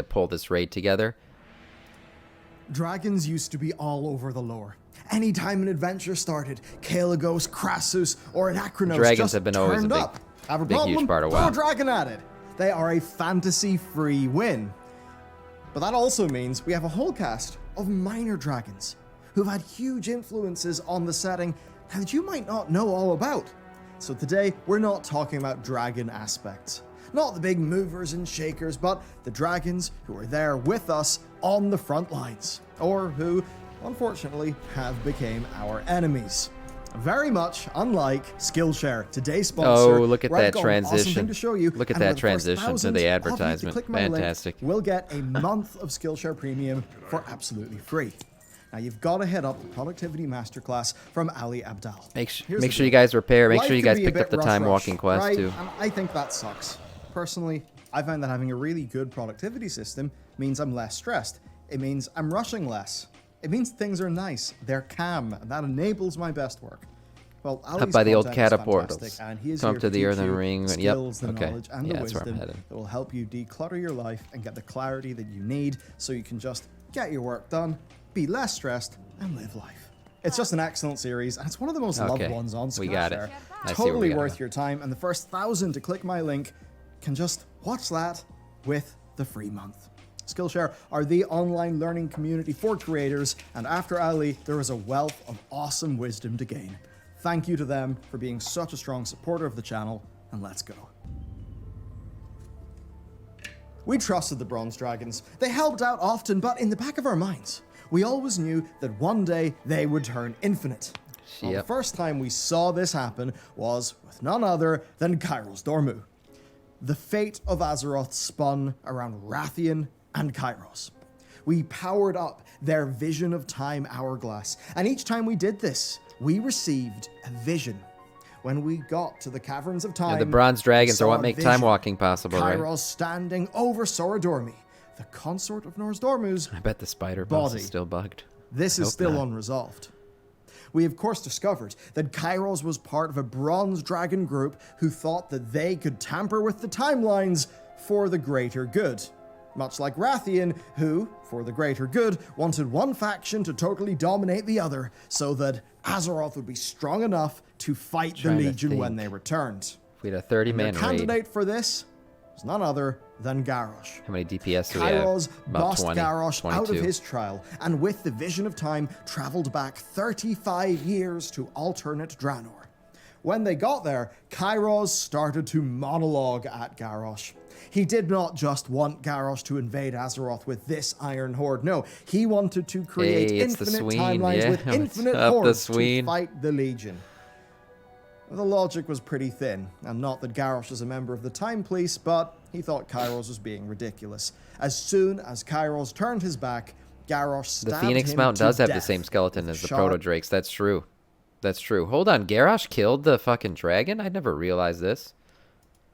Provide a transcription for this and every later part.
to pull this raid together. Dragons used to be all over the lore. Anytime an adventure started, Kalagos, Krasus, or an Akronos Dragons just have been always a turned big, up. Have a big problem? huge part of Throw WoW. a dragon at it. They are a fantasy-free win. But that also means we have a whole cast of minor dragons who've had huge influences on the setting that you might not know all about. So today, we're not talking about dragon aspects. Not the big movers and shakers, but the dragons who are there with us on the front lines, or who, unfortunately, have become our enemies. Very much unlike Skillshare, today's sponsor. Oh, look at where I've that got an awesome transition. thing to show you. Look at And that for the first transition to 1,000 the of you to advertisement. click my link, Fantastic. we'll get a month of Skillshare Premium for absolutely free. Now, you've got to hit up the Productivity Masterclass from Ali Abdal. Make Here's sure the you deal. guys repair. Make Life sure you can guys be a picked up bit the time rush-rush, walking quest right? too. And I think that sucks. Personally, I find that having a really good productivity system means I'm less stressed. It means I'm rushing less. It means things are nice. They're calm, and that enables my best work. Well, Ali's Up by the old content is catapults. fantastic, and he is Come here up to to the teach earthen you ring. Yep. skills, the Okay. knowledge, and Yeah, the that's where I'm wisdom heading. that will help you declutter your life and get the clarity that you need so you can just get your work done, be less stressed, and live life. It's just an excellent series, and it's one of the most loved Okay. ones on Skillshare. We got it. I see where we Totally gotta worth go. your time, and the first 1,000 to click my link can just watch that with the free month. Skillshare are the online learning community for creators, and after Ali, there is a wealth of awesome wisdom to gain. Thank you to them for being such a strong supporter of the channel, and let's go. We trusted the Bronze Dragons. They helped out often, but in the back of our minds, we always knew that one day they would turn infinite. Well, the Yep. first time we saw this happen was with none other than Kairos Dormu. The fate of Azeroth spun around Rathian and Kairos. We powered up their vision of time hourglass, and each time we did this, we received a vision. When we got to the Caverns of Time, Yeah, the bronze dragons we are saw what a make vision. time walking possible, right? Kairos standing over Sora Dormi, the consort of Nozdormu's. I bet the spider boss Body. is still bugged. This I is hope still not. unresolved. We of course discovered that Kairos was part of a bronze dragon group who thought that they could tamper with the timelines for the greater good. Much like Rathian, who, for the greater good, wanted one faction to totally dominate the other so that Azeroth would be strong enough to fight the Trying to Legion when think. they returned. If we had a Their 30-man raid, candidate for this was none other than Garrosh. how many DPS do we have? Kairos About bossed 20, Garrosh out of 22. his trial, and with the Vision of Time, traveled back 35 years to alternate Draenor. When they got there, Kairos started to monologue at Garrosh. He did not just want Garrosh to invade Azeroth with this Iron Horde. No, he wanted to create Hey, it's the infinite Sween, timelines yeah. with What's infinite up, the hordes to Sween? fight the Legion. The logic was pretty thin, and not that Garrosh is a member of the Time Police, but he thought Kairos was being ridiculous. As soon as Kairos turned his back, Garrosh The stabbed Phoenix him Mount to does have the death same skeleton with as the sharp Proto-Drakes. That's true. That's true. Hold on, Garrosh killed the fucking dragon? I never realized this.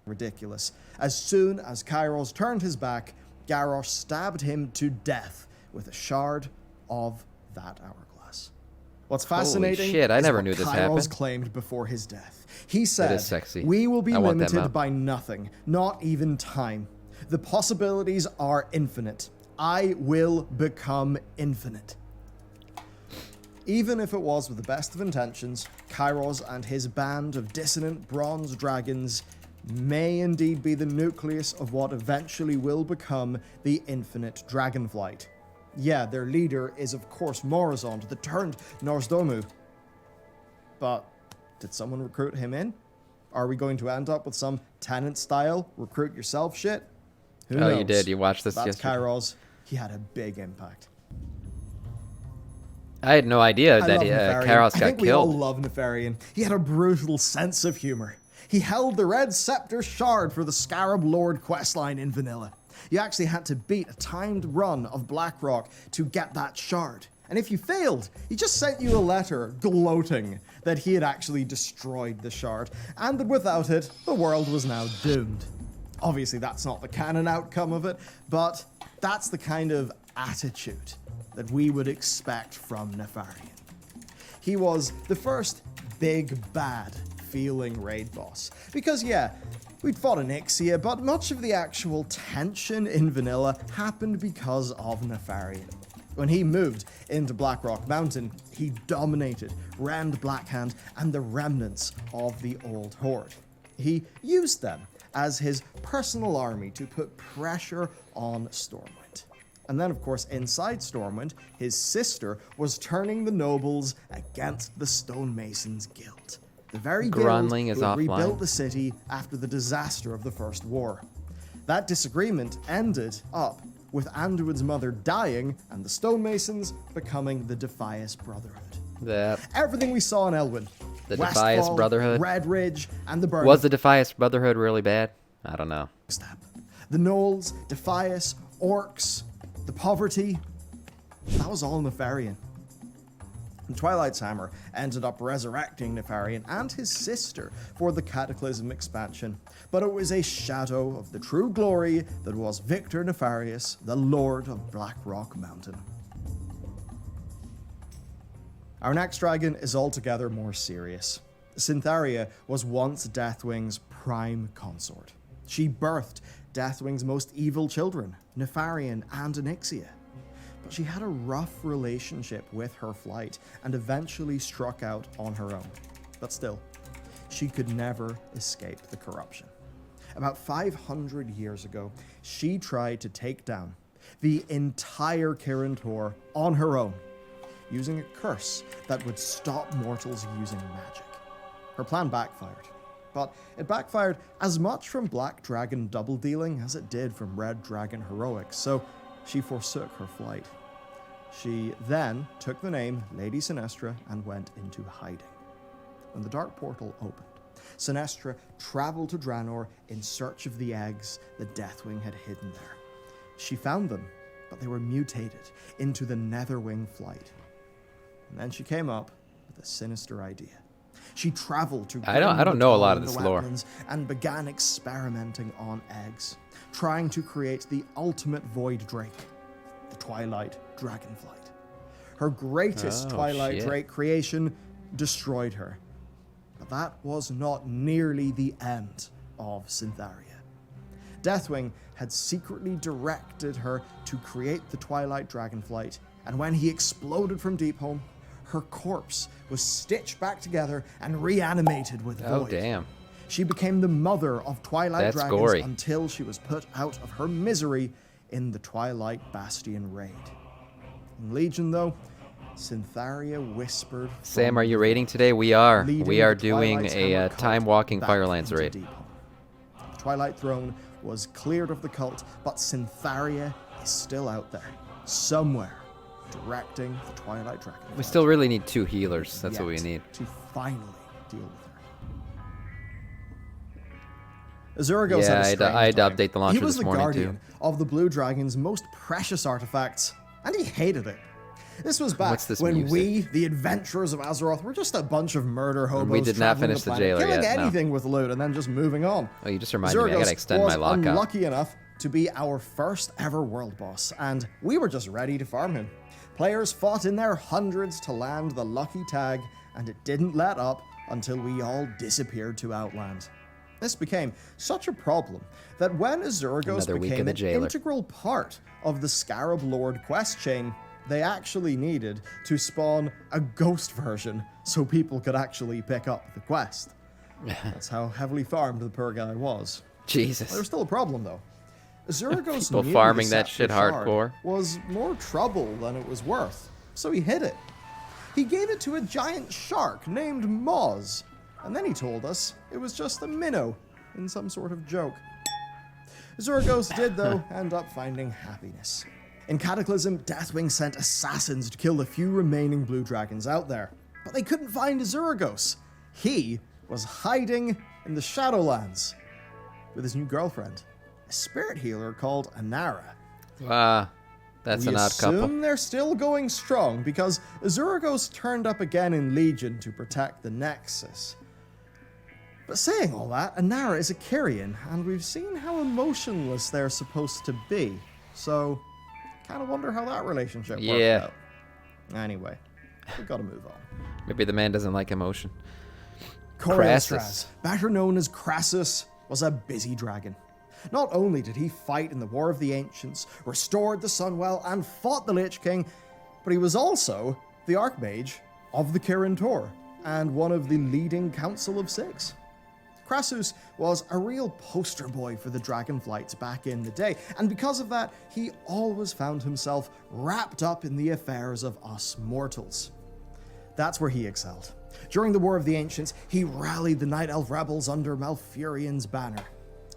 ridiculous. As soon as Kairos turned his back, Garrosh stabbed him to death with a shard of that hourglass. What's fascinating shit, I is never what knew this Kairos happened. claimed before his death. He said, sexy. "We will be I want that limited map. by nothing, not even time. The possibilities are infinite. I will become infinite." Even if it was with the best of intentions, Kairos and his band of dissonant bronze dragons may indeed be the nucleus of what eventually will become the infinite dragonflight. Yeah, their leader is of course Morozond, the turned Nozdormu. But did someone recruit him in? Are we going to end up with some Tenant-style recruit yourself shit? Who knows? Oh, you did. You watched this That's yesterday. Kairos. He had a big impact. I had no idea I that love Nefarian. Kairos I got think we all killed. love Nefarian. He had a brutal sense of humor. He held the Red Scepter Shard for the Scarab Lord questline in vanilla. You actually had to beat a timed run of Blackrock to get that shard. And if you failed, he just sent you a letter gloating that he had actually destroyed the shard, and that without it, the world was now doomed. Obviously, that's not the canon outcome of it, but that's the kind of attitude that we would expect from Nefarian. He was the first big bad feeling raid boss. Because yeah, We'd fought Onyxia, but much of the actual tension in vanilla happened because of Nefarian. When he moved into Blackrock Mountain, he dominated Rand Blackhand and the remnants of the Old Horde. He used them as his personal army to put pressure on Stormwind. And then, of course, inside Stormwind, his sister was turning the nobles against the Stonemasons Guild. The very guild Grunling is who had offline. rebuilt the city after the disaster of the First War. That disagreement ended up with Anduin's mother dying and the Stonemasons becoming the Defias Brotherhood. That Everything we saw in Elwyn, The Westfall, Defias Brotherhood? Red Ridge, and the Burn was the Defias Brotherhood really bad? I don't know. Step. The Knolls, Defias, Orcs, the Poverty, that was all Nefarian. And Twilight's Hammer ended up resurrecting Nefarian and his sister for the Cataclysm expansion, but it was a shadow of the true glory that was Victor Nefarius, the Lord of Blackrock Mountain. Our next dragon is altogether more serious. Cyntharia was once Deathwing's prime consort. She birthed Deathwing's most evil children, Nefarian and Onyxia. But she had a rough relationship with her flight and eventually struck out on her own. But still, she could never escape the corruption. About 500 years ago, she tried to take down the entire Kirin Tor on her own, using a curse that would stop mortals using magic. Her plan backfired, but it backfired as much from Black Dragon double dealing as it did from Red Dragon heroics, so she forsook her flight. She then took the name Lady Sinestra and went into hiding. When the Dark Portal opened, Sinestra traveled to Draenor in search of the eggs the Deathwing had hidden there. She found them, but they were mutated into the Netherwing flight. And then she came up with a sinister idea. She traveled to I don't know a lot of this lore. and began experimenting on eggs, trying to create the ultimate Void Drake, the Twilight Dragonflight. Her greatest Twilight shit. Drake creation destroyed her. But that was not nearly the end of Cyntharia. Deathwing had secretly directed her to create the Twilight Dragonflight, and when he exploded from Deepholm, her corpse was stitched back together and reanimated with Oh, Void. damn. She became the mother of Twilight That's Dragons gory. until she was put out of her misery in the Twilight Bastion raid. In Legion, though, Cyntharia whispered. Sam, are you raiding today? We are. leading We are the doing Twilight's a Hammer cult time-walking back Firelands into raid. Deepholm. The Twilight Throne was cleared of the cult, but Cyntharia is still out there, somewhere, directing the Twilight Dragon. We still really need 2 healers. That's what we need. To finally deal with her. Azuragos Yeah, had a strange I had to time. update the launcher He was this the morning, guardian too. of the Blue Dragon's most precious artifacts, and he hated it. This was back What's this when music? we, the adventurers of Azeroth, were just a bunch of murder hobos. we did not traveling finish the planet, jailer killing yet, no. anything with loot and then just moving on. Oh, you just reminded me. I Azuragos gotta extend was my lockout. unlucky enough to be our first ever world boss, and we were just ready to farm him. Players fought in their hundreds to land the lucky tag, and it didn't let up until we all disappeared to Outland. This became such a problem that when Azuragos Another week of became the an jailer. integral part of the Scarab Lord quest chain, they actually needed to spawn a ghost version so people could actually pick up the quest. That's how heavily farmed the poor guy was. Jesus. There's still a problem though. Azuragos People knew farming the that shit Scepter Shard hardcore. was more trouble than it was worth, so he hid it. He gave it to a giant shark named Moz, and then he told us it was just a minnow in some sort of joke. Azuragos did, though, end up finding happiness. In Cataclysm, Deathwing sent assassins to kill the few remaining blue dragons out there, but they couldn't find Azuragos. He was hiding in the Shadowlands with his new girlfriend, a spirit healer called Anara. That's We an odd assume couple. they're still going strong because Azuragos turned up again in Legion to protect the Nexus. But saying all that, Anara is a Kyrian, and we've seen how emotionless they're supposed to be. So, kind of wonder how that relationship worked out. Anyway, we've got to move on. Maybe the man doesn't like emotion. Corielstraz, Krasus. better known as Krasus, was a busy dragon. Not only did he fight in the War of the Ancients, restored the Sunwell, and fought the Lich King, but he was also the Archmage of the Kirin Tor, and one of the leading Council of Six. Krasus was a real poster boy for the Dragonflights back in the day, and because of that, he always found himself wrapped up in the affairs of us mortals. That's where he excelled. During the War of the Ancients, he rallied the Night Elf rebels under Malfurion's banner.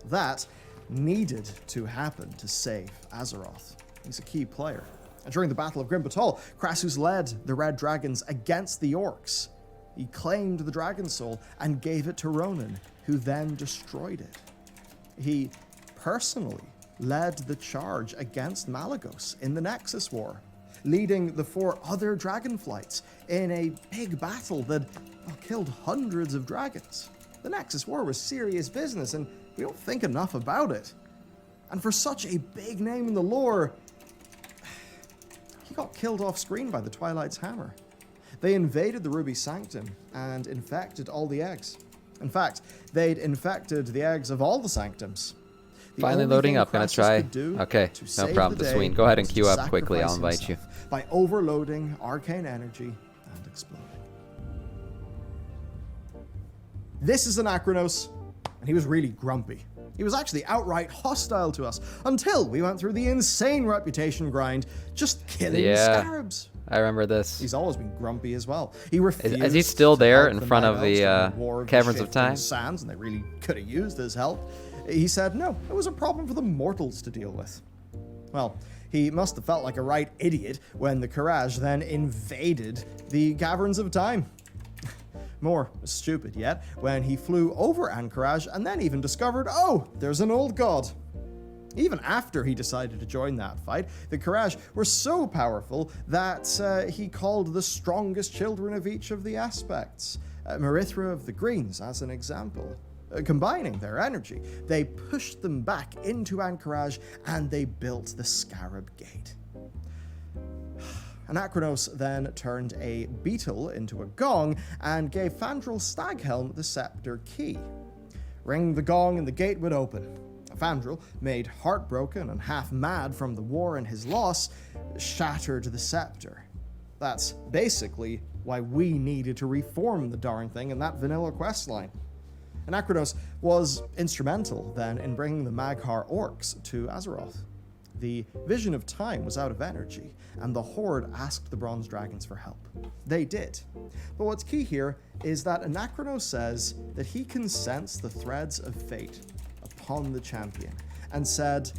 That needed to happen to save Azeroth. He's a key player. And during the Battle of Grim Batol, Krasus led the Red Dragons against the Orcs. He claimed the Dragon Soul and gave it to Ronan, who then destroyed it. He personally led the charge against Malagos in the Nexus War, leading the 4 other Dragonflights in a big battle that killed hundreds of dragons. The Nexus War was serious business, and we don't think enough about it. And for such a big name in the lore, he got killed off screen by the Twilight's Hammer. They invaded the Ruby Sanctum and infected all the eggs. In fact, they'd infected the eggs of all the Sanctums. Finally loading up, gonna try. Okay, no problem, Sween. Go ahead and queue up quickly, I'll invite you. By overloading arcane energy and exploding. This is an Akronos, and he was really grumpy. He was actually outright hostile to us until we went through the insane reputation grind just killing scarabs. I remember this. He's always been grumpy as well. He refused. Is he still there in front of the the Caverns of Time? Sands, and they really could have used his help. He said no, it was a problem for the mortals to deal with. Well, he must have felt like a right idiot when the Courage then invaded the Caverns of Time. More stupid yet, when he flew over Anchorage and then even discovered, oh, there's an old god. Even after he decided to join that fight, the Courage were so powerful that he called the strongest children of each of the aspects, Marithra of the Greens as an example. Combining their energy, they pushed them back into Anchorage and they built the Scarab Gate. Akronos then turned a beetle into a gong and gave Fandral Staghelm the scepter key. Ring the gong and the gate would open. Fandral, made heartbroken and half mad from the war and his loss, shattered the scepter. That's basically why we needed to reform the darn thing in that vanilla questline. And Akronos was instrumental then in bringing the Maghar orcs to Azeroth. The Vision of Time was out of energy, and the Horde asked the Bronze Dragons for help. They did. But what's key here is that Anachronos says that he can sense the threads of fate upon the champion, and said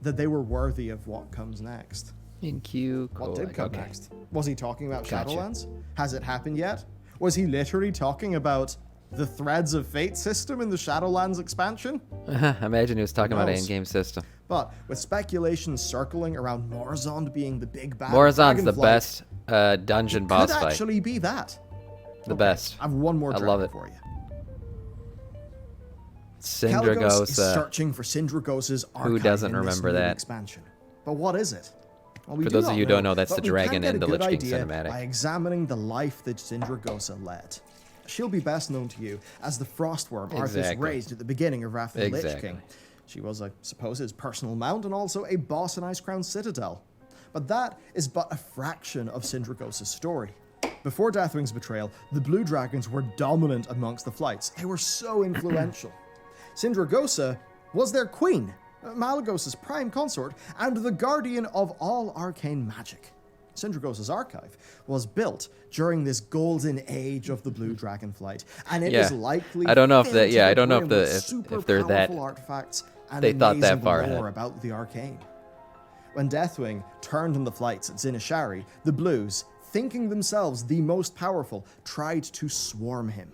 that they were worthy of what comes next. In queue. What did come next? Was he talking about Gotcha. Shadowlands? Has it happened yet? Was he literally talking about the Threads of Fate system in the Shadowlands expansion? Imagine he was talking about an in-game system. But with speculation circling around Morzond being the big bad Morzond's the Dragonflight, best dungeon boss could fight. actually be that. The best. I have one more I dragon love it. for you. Syndragosa. Is searching for Syndragosa's archive Who doesn't in this remember new that? expansion. But what is it? Well, we For do those of not you who don't know, that's but the we can dragon get in a the good Lich King idea cinematic. by examining the life that Syndragosa led. She'll be best known to you as the Frostworm Arthas Exactly. raised at the beginning of Wrath of the Lich Exactly. King. She was, I suppose, his personal mount and also a boss in Icecrown Citadel. But that is but a fraction of Syndragosa's story. Before Deathwing's betrayal, the Blue Dragons were dominant amongst the flights. They were so influential. Syndragosa was their queen, Malagos' prime consort, and the guardian of all arcane magic. Syndragosa's archive was built during this golden age of the Blue Dragon Flight, and it is likely I don't know if filled that. to Yeah, the I don't know if brim the with super if they're that. powerful artifacts and they thought that amazing far lore ahead. about the arcane. When Deathwing turned on the flights at Zinashari, the Blues, thinking themselves the most powerful, tried to swarm him.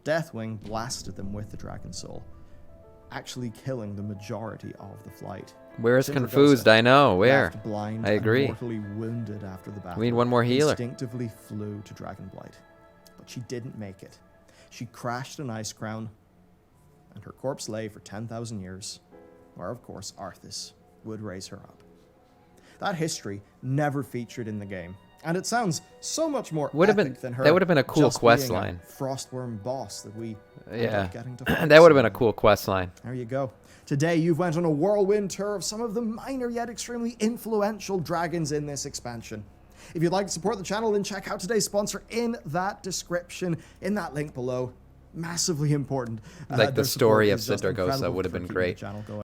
Deathwing blasted them with the Dragon Soul, actually killing the majority of the flight. Where's Syndragosa, confused? I know. Where? left blind I agree. and mortally wounded after the battle, We need one more healer. instinctively flew to Dragonblight. But she didn't make it. She crashed an ice crown, and her corpse lay for 10,000 years, where, of course, Arthas would raise her up. That history never featured in the game, And it sounds so much more Would have epic been than her that would have been a cool just quest being a line. Frostworm boss that we ended Yeah, up getting to fight. that would have been a cool quest line. There you go. Today you've went on a whirlwind tour of some of the minor yet extremely influential dragons in this expansion. If you'd like to support the channel, then check out today's sponsor in that description, in that link below. Massively important. Like the Their story support of is just Syndragosa incredible would have for been keeping the great. channel going.